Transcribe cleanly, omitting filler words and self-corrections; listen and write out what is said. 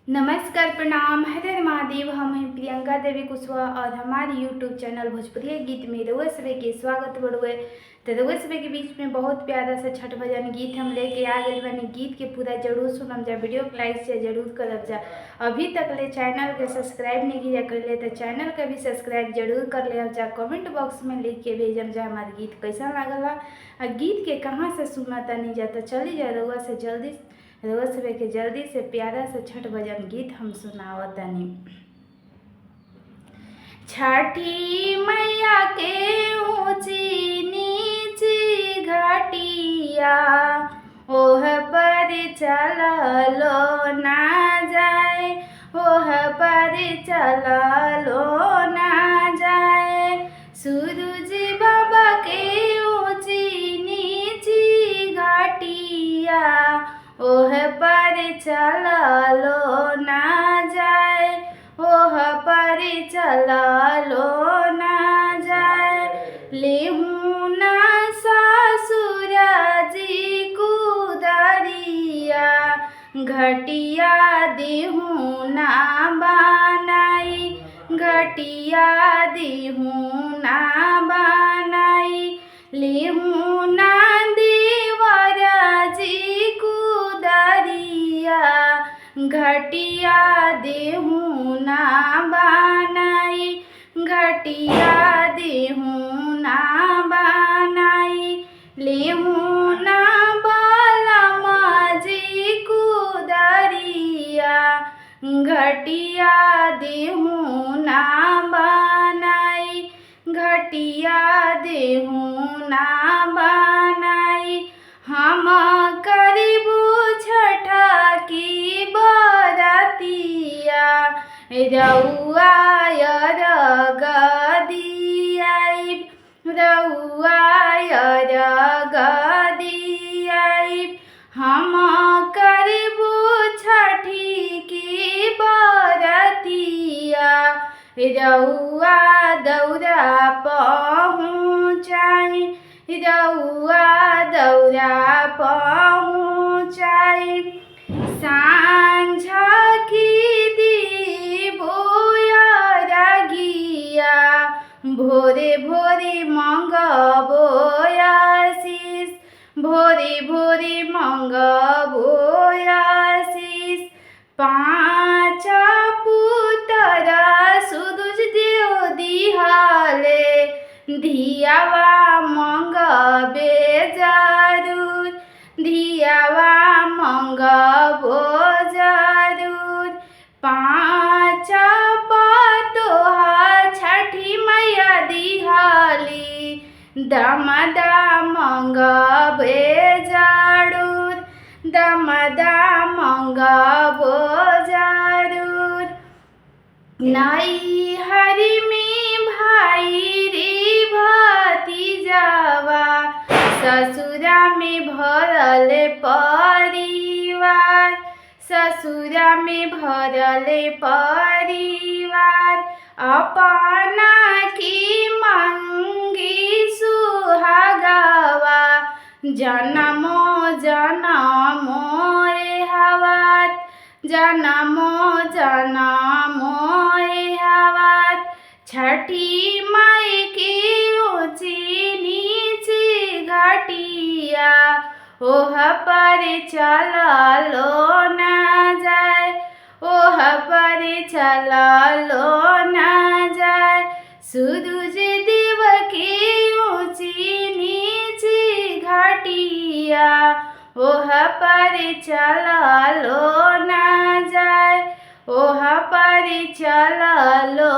नमस्कार, प्रणाम, हर हर महादेव। हम हैं प्रियंका देवी कुशवाहा और हमारे यूट्यूब चैनल भोजपुरी गीत में रउआ सभी के स्वागत बड़ुए। तो रउआ सभी के बीच में बहुत प्यारा सा छठ भजन गीत हम लेके आ गए बनी। गीत के पूरा जरूर सुनम जा, वीडियो को लाइक से जरूर करब जा। अभी तक ले चैनल के सब्सक्राइब नहीं किया कर ले तो चैनल का भी सब्सक्राइब जरूर कर ले जा। कमेंट बॉक्स में लिख के भेजम जा हमारे गीत कैसा लागल है, गीत के कहाँ से सुना तनी जा। तो चली जा रउआ से जल्दी रउआ सभी के जल्दी से प्यारा सा छठ भजन गीत हम सुनावतनी। छठी मैया के ऊंची नीची घाटिया, ओह पर चललो ना जाए, ओह पर चललो ना जाए। सूरज बाबा के ऊंची नीची घाटिया, ओह पर चललो ना जाए, ओह पर चललो ना जाए। लेहू ना ससुर जी कुदरिया, घटिया देहू ना बनाई, घटिया देहू ना बनाई। लेहू ना देवर जी कुदरिया, घटिया देहू ना बनाई, घटिया देहू ना बनाई। लेहू ना बालमा जी कुदरिया, घटिया देहू ना बनाई, घटिया देहू ना बनाई। हम करीबू छठा की बरतिया, रउआ अरग दियाई, रउआ अरग दियाई। हम करीबू छठी की बरतिया, रउआ दौरा पहुँचाई, रउआ दौरा पहुँचाई। सांझ की दीबो अरगिया, भोरे भोरे मंगबो आशीष, भोरे भोरे मंगबो आशीष। पाँच पुत्र सूरज देव दिहाले, धियावा मंगबे जरूर, धियावा मंगबो जरूर। पाँच पतोहा छठी मैया दिहाली, दमदा मंगबे जरूर, दमदा मंगबो जरूर। नई हरि में भाई रे भतीजावा, ससुरा में भरल परिवार, ससुरा में भरल परिवार। अपना की मंगी सुहागवा, जनमो जनमो हवात, जनमो जनमो हवात। छठी माई की ऊंची नीची घाटिया, ओह पर चललो ना जाए, ओह पर चललो ना जाए। सूरज देव की ऊंची नीची घाटिया, ओह पर चललो ना जाए, ओह पर चललो